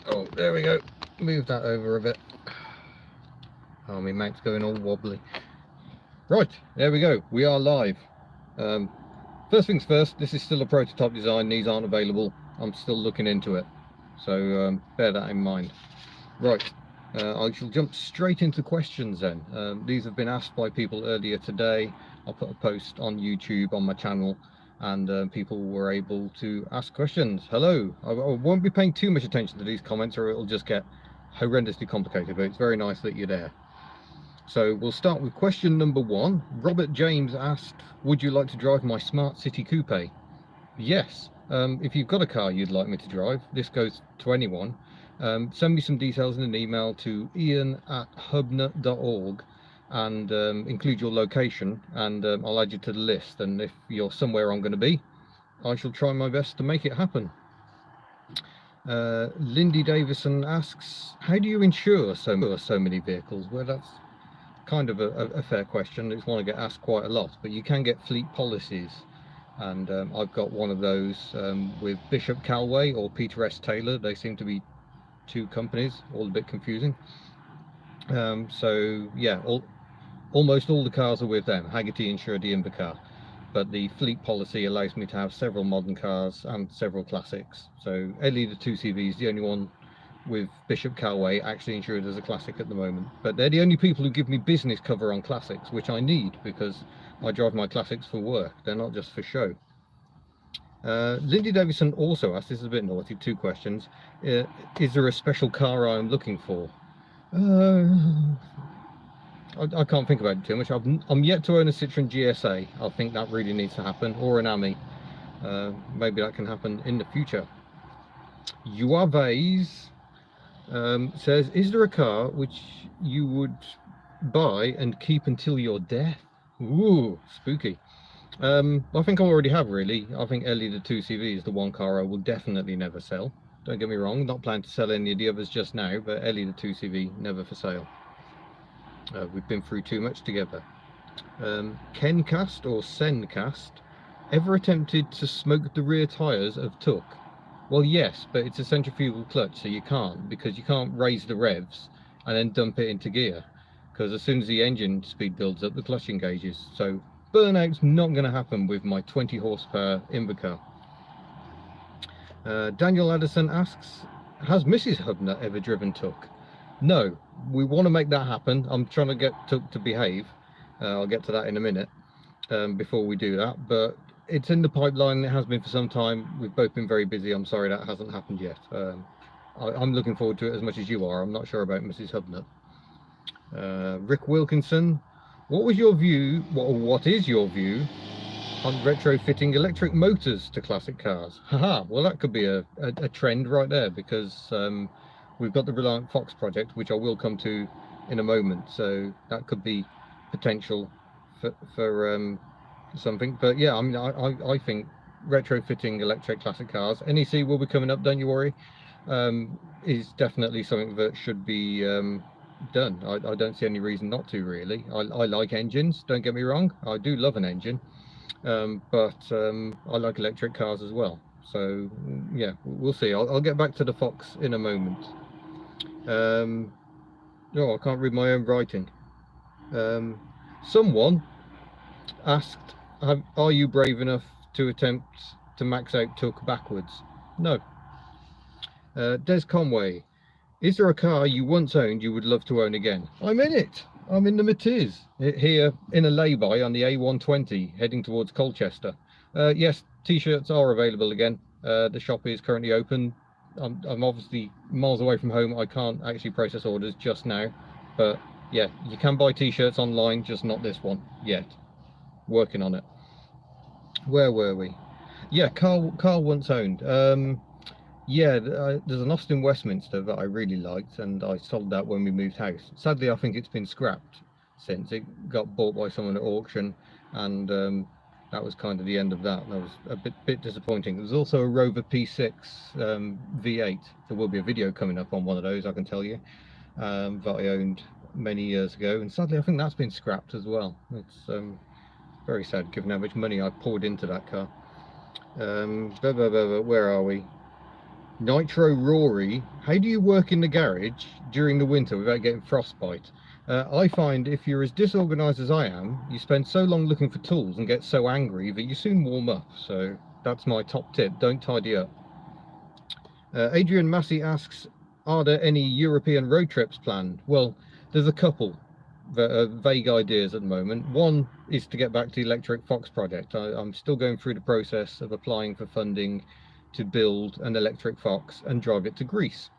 Oh, there we go. Move that over a bit. Oh, my mount's going all wobbly. Right, there we go. We are live. First things first, this is still a prototype design. These aren't available. I'm still looking into it. So bear that in mind. Right, I shall jump straight into questions then. These have been asked by people earlier today. I put a post on YouTube on my channel and people were able to ask questions. Hello, I won't be paying too much attention to these comments or it'll just get horrendously complicated, but it's very nice that you're there. So we'll start with question number 1. Robert James asked, would you like to drive my Smart City Coupe? Yes. If you've got a car you'd like me to drive, this goes to anyone. Send me some details in an email to ian@hubner.org and include your location, and I'll add you to the list. And if you're somewhere I'm going to be, I shall try my best to make it happen. Lindy Davison asks, how do you insure so many vehicles? Well, that's kind of a fair question. It's one I get asked quite a lot, but you can get fleet policies, and I've got one of those with Bishop Calway or Peter S. Taylor. They seem to be two companies, all a bit confusing. So yeah, almost all the cars are with them. Haggerty insure the Invercar, but the fleet policy allows me to have several modern cars and several classics. So Ellie the 2CV is the only one with Bishop Calway actually insured as a classic at the moment, but they're the only people who give me business cover on classics, which I need because I drive my classics for work. They're not just for show. Lindy Davison also asked, this is a bit naughty, 2 questions. Is there a special car I'm looking for? I can't think about it too much. I'm yet to own a Citroen GSA. I think that really needs to happen, or an Ami. Maybe that can happen in the future. Juaves says, is there a car which you would buy and keep until your death? Ooh, spooky. I think I already have, really. I think Ellie the 2CV is the one car I will definitely never sell. Don't get me wrong, not planning to sell any of the others just now, but Ellie the 2CV, never for sale. We've been through too much together. Kencast or Sencast, ever attempted to smoke the rear tyres of Tuk? Well, yes, but it's a centrifugal clutch, so you can't, because you can't raise the revs and then dump it into gear, because as soon as the engine speed builds up, the clutch engages. So burnout's not going to happen with my 20 horsepower Invercar. Daniel Addison asks, has Mrs. Hubner ever driven Tuk? No, we want to make that happen. I'm trying to get Tuk to behave. I'll get to that in a minute before we do that, but it's in the pipeline. It has been for some time. We've both been very busy. I'm sorry that hasn't happened yet. I'm looking forward to it as much as you are. I'm not sure about Mrs. Hubner. Rick Wilkinson, what was your view, what is your view on retrofitting electric motors to classic cars? Haha, well that could be a trend right there, because we've got the Reliant Fox project, which I will come to in a moment, so that could be potential for something. But yeah, I mean, I think retrofitting electric classic cars, NEC will be coming up, don't you worry, is definitely something that should be done. I don't see any reason not to, really. I like engines, don't get me wrong, I do love an engine, but I like electric cars as well. So yeah, we'll see. I'll get back to the Fox in a moment. Oh, I can't read my own writing. Someone asked, are you brave enough to attempt to max out Tuk backwards? No. Des Conway, is there a car you once owned you would love to own again? I'm in it. I'm in the Matiz here in a lay-by on the A120 heading towards Colchester. Yes, t-shirts are available again. The shop is currently open. I'm obviously miles away from home. I can't actually process orders just now, but yeah, you can buy t-shirts online, just not this one yet. Working on it. Where were we? Yeah, car once owned. Yeah, there's an Austin Westminster that I really liked, and I sold that when we moved house. Sadly, I think it's been scrapped since. It got bought by someone at auction, and that was kind of the end of that. That was a bit disappointing. There's also a Rover P6 V8. There will be a video coming up on one of those, I can tell you, that I owned many years ago, and sadly I think that's been scrapped as well. It's very sad given how much money I poured into that car. Where are we? Nitro Rory, how do you work in the garage during the winter without getting frostbite? I find if you're as disorganized as I am, you spend so long looking for tools and get so angry that you soon warm up. So that's my top tip, don't tidy up. Adrian Massey asks, are there any European road trips planned? Well, there's a couple that are vague ideas at the moment. One is to get back to the Electric Fox project. I'm still going through the process of applying for funding to build an electric Fox and drive it to Greece.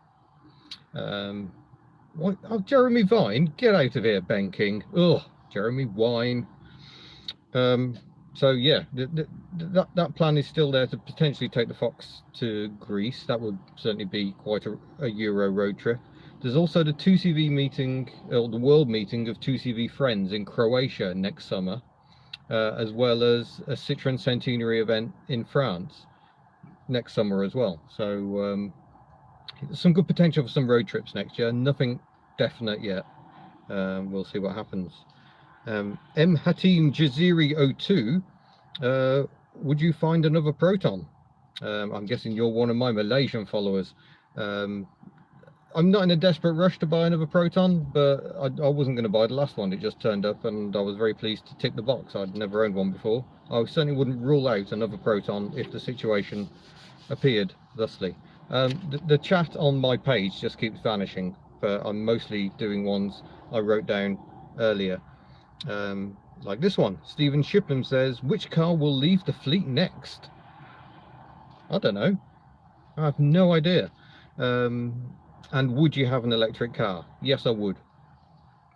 What? Oh, Jeremy Vine, get out of here, Ben King. Oh, Jeremy Wine. So yeah, that plan is still there to potentially take the Fox to Greece. That would certainly be quite a Euro road trip. There's also the 2CV meeting, or the world meeting of 2CV friends in Croatia next summer, as well as a Citroën centenary event in France next summer as well. So some good potential for some road trips next year. Nothing definite yet. We'll see what happens. M Hatim Jaziri 02, would you find another Proton? I'm guessing you're one of my Malaysian followers. I'm not in a desperate rush to buy another Proton, but I wasn't going to buy the last one. It just turned up and I was very pleased to tick the box. I'd never owned one before. I certainly wouldn't rule out another Proton if the situation appeared thusly. The chat on my page just keeps vanishing, but I'm mostly doing ones I wrote down earlier. Like this one. Stephen Shipley says, which car will leave the fleet next? I don't know. I have no idea. And would you have an electric car? Yes, I would.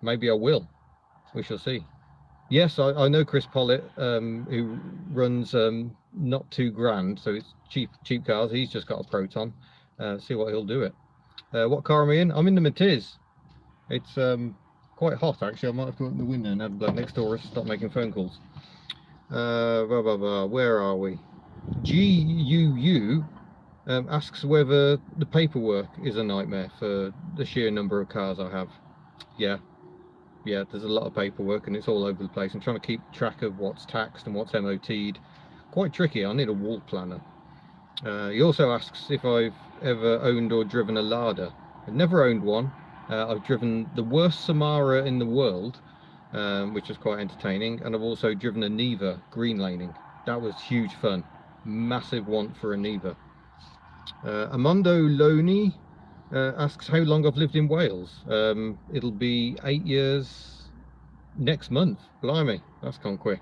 Maybe I will. We shall see. Yes, I know Chris Pollitt, who runs not too grand, so it's cheap cars. He's just got a Proton. See what he'll do it. What car am I in? I'm in the Matiz. It's quite hot actually. I might have to open the window and have the bloke next door stop making phone calls. Where are we? GUU asks whether the paperwork is a nightmare for the sheer number of cars I have. Yeah, there's a lot of paperwork and it's all over the place. I'm trying to keep track of what's taxed and what's MOT'd. Quite tricky. I need a wall planner. He also asks if I've ever owned or driven a Lada. I've never owned one. I've driven the worst Samara in the world, which was quite entertaining, and I've also driven a Neva green laning. That was huge fun. Massive want for a Neva. Amondo Loney asks how long I've lived in Wales. It'll be 8 years next month. Blimey, that's gone quick.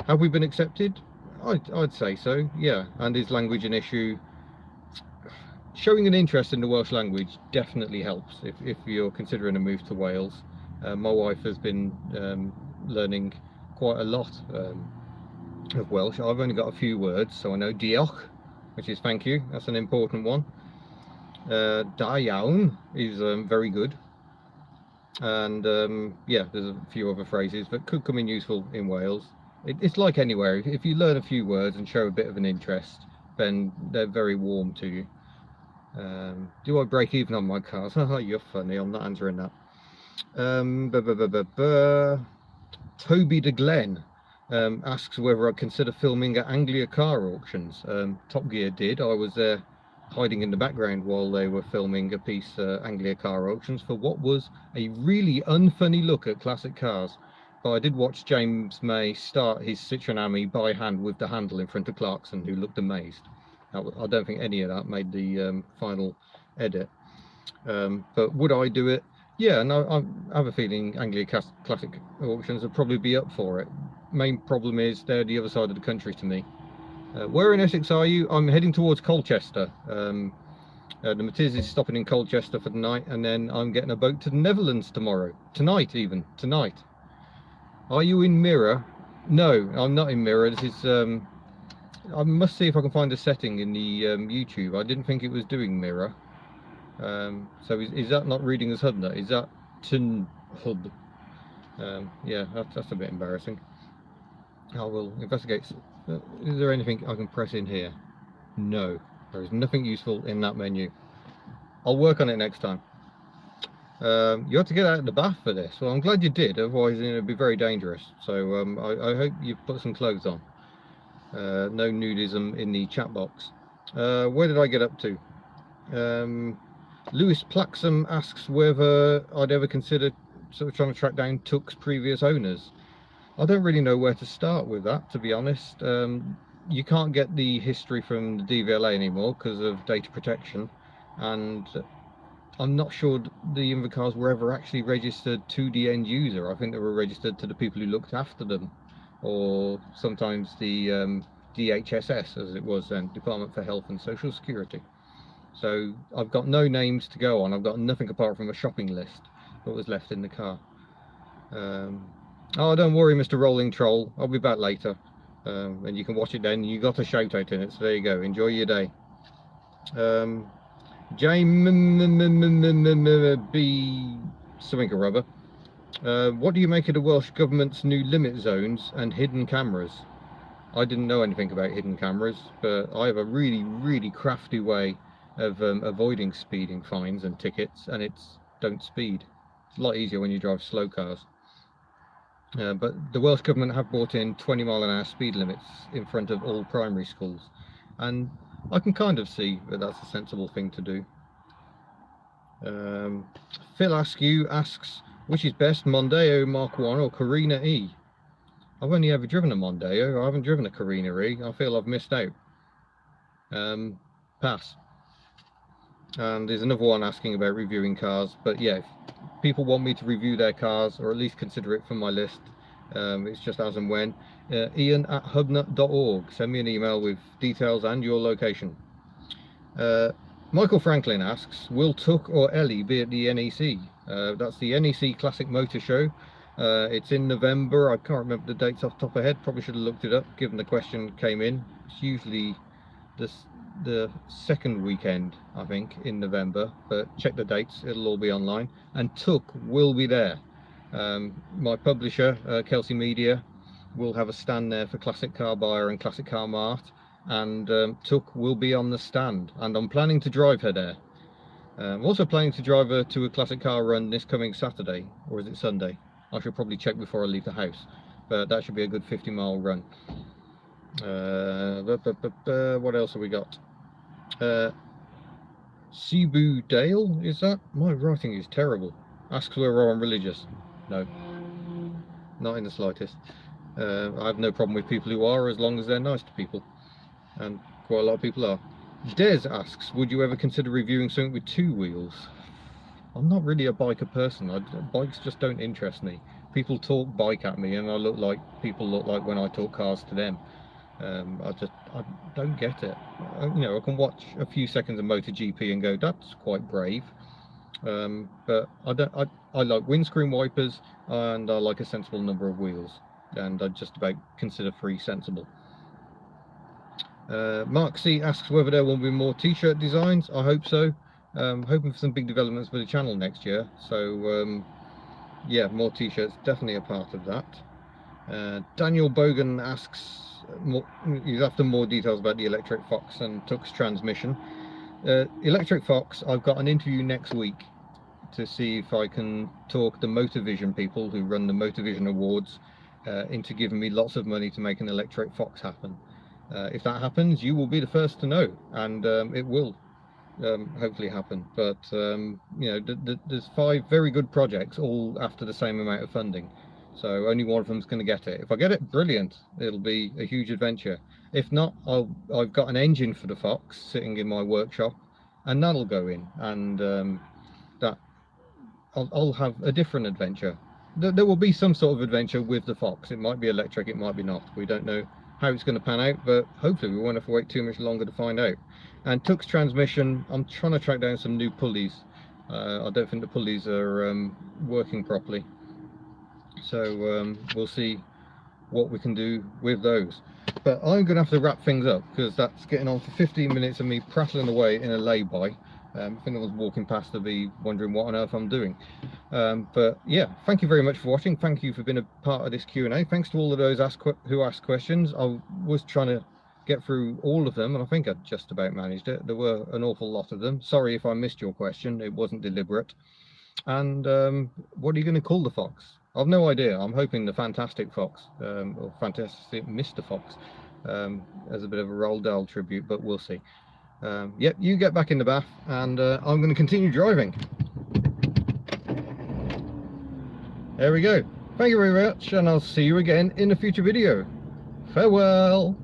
Have we been accepted? I'd say so, yeah. And is language an issue? Showing an interest in the Welsh language definitely helps if you're considering a move to Wales. My wife has been learning quite a lot of Welsh. I've only got a few words, so I know diolch, which is thank you. That's an important one. Da iawn is very good. And yeah, there's a few other phrases that could come in useful in Wales. It's like anywhere. If you learn a few words and show a bit of an interest, then they're very warm to you. Do I break even on my cars? Oh, you're funny. I'm not answering that. Toby de Glen asks whether I'd consider filming at Anglia car auctions. Top Gear did. I was there hiding in the background while they were filming a piece Anglia car auctions for what was a really unfunny look at classic cars. But I did watch James May start his Citroën Ami by hand with the handle in front of Clarkson, who looked amazed. I don't think any of that made the final edit. But would I do it? Yeah, no, I have a feeling Anglia Classic auctions would probably be up for it. Main problem is they're the other side of the country to me. Where in Essex are you? I'm heading towards Colchester. The Matiz is stopping in Colchester for the night, and then I'm getting a boat to the Netherlands tomorrow. Tonight. Are you in Mirror? No, I'm not in Mirror. This is... I must see if I can find a setting in the YouTube. I didn't think it was doing Mirror. So is that not reading as Hudna? Is that Tin Hud? Yeah, that's a bit embarrassing. I will investigate. Is there anything I can press in here? No, there is nothing useful in that menu. I'll work on it next time. You had to get out of the bath for this. Well, I'm glad you did, otherwise it would be very dangerous. So I hope you put some clothes on. No nudism in the chat box. Where did I get up to? Lewis Plaxam asks whether I'd ever consider sort of trying to track down Tuck's previous owners. I don't really know where to start with that, to be honest. You can't get the history from the DVLA anymore because of data protection, and I'm not sure the Invercars were ever actually registered to the end user. I think they were registered to the people who looked after them, or sometimes the DHSS, as it was then, Department for Health and Social Security. So I've got no names to go on. I've got nothing apart from a shopping list that was left in the car. Oh, don't worry, Mr. Rolling Troll. I'll be back later. And you can watch it then. You got a shout out in it, so there you go. Enjoy your day. B something or other. What do you make of the Welsh Government's new limit zones and hidden cameras? I didn't know anything about hidden cameras, but I have a really crafty way of avoiding speeding fines and tickets, and it's don't speed. It's a lot easier when you drive slow cars. But the Welsh Government have brought in 20-mile-an-hour speed limits in front of all primary schools, and I can kind of see that that's a sensible thing to do. Phil Askew asks, which is best, Mondeo Mark 1 or Carina E? I've only ever driven a Mondeo. I haven't driven a Carina E. I feel I've missed out. Pass. And there's another one asking about reviewing cars, but yeah, if people want me to review their cars or at least consider it for my list, it's just as and when. Ian@hubnut.org. Send me an email with details and your location. Michael Franklin asks, will Tuck or Ellie be at the NEC? That's the NEC Classic Motor Show. It's in November. I can't remember the dates off the top of my head. Probably should have looked it up given the question came in. It's usually the second weekend, I think, in November, but check the dates, it'll all be online. And Tuck will be there. My publisher, Kelsey Media, will have a stand there for Classic Car Buyer and Classic Car Mart, and Tuck will be on the stand, and I'm planning to drive her there. I'm also planning to drive her to a Classic Car run this coming Saturday, or is it Sunday? I should probably check before I leave the house, but that should be a good 50-mile run. What else have we got? Cebu Dale, is that? My writing is terrible. Asks whether I'm religious. No, not in the slightest. I have no problem with people who are, as long as they're nice to people, and quite a lot of people are. Des asks, would you ever consider reviewing something with two wheels? I'm not really a biker person. Bikes just don't interest me. People talk bike at me and I look like people look like when I talk cars to them. I don't get it. You know, I can watch a few seconds of MotoGP and go, that's quite brave. But I like windscreen wipers and I like a sensible number of wheels, and I just about consider 3 sensible. Mark C asks whether there will be more t-shirt designs. I hope so. Hoping for some big developments for the channel next year, so yeah, more t-shirts, definitely a part of that. Daniel Bogan asks, he's after more details about the Electric Fox and Tuck's transmission. Electric Fox, I've got an interview next week to see if I can talk the Motorvision people who run the Motorvision Awards into giving me lots of money to make an Electric Fox happen. If that happens, you will be the first to know, and it will hopefully happen. But you know, there's 5 very good projects, all after the same amount of funding, so only one of them's going to get it. If I get it, brilliant, it'll be a huge adventure. If not, I've got an engine for the Fox sitting in my workshop, and that'll go in, and I'll have a different adventure. There will be some sort of adventure with the Fox. It might be electric, it might be not. We don't know how it's going to pan out, but hopefully we won't have to wait too much longer to find out. And Tuck's transmission, I'm trying to track down some new pulleys. I don't think the pulleys are working properly, so we'll see what we can do with those. But I'm going to have to wrap things up because that's getting on for 15 minutes of me prattling away in a lay-by. If anyone's walking past, they'll be wondering what on earth I'm doing. But yeah, thank you very much for watching. Thank you for being a part of this Q&A. Thanks to all of those who asked questions. I was trying to get through all of them, and I think I just about managed it. There were an awful lot of them. Sorry if I missed your question. It wasn't deliberate. And what are you going to call the Fox? I've no idea. I'm hoping the Fantastic Fox, or Fantastic Mr. Fox, as a bit of a Roald Dahl tribute, but we'll see. Yep, you get back in the bath, and I'm going to continue driving. There we go. Thank you very much, and I'll see you again in a future video. Farewell.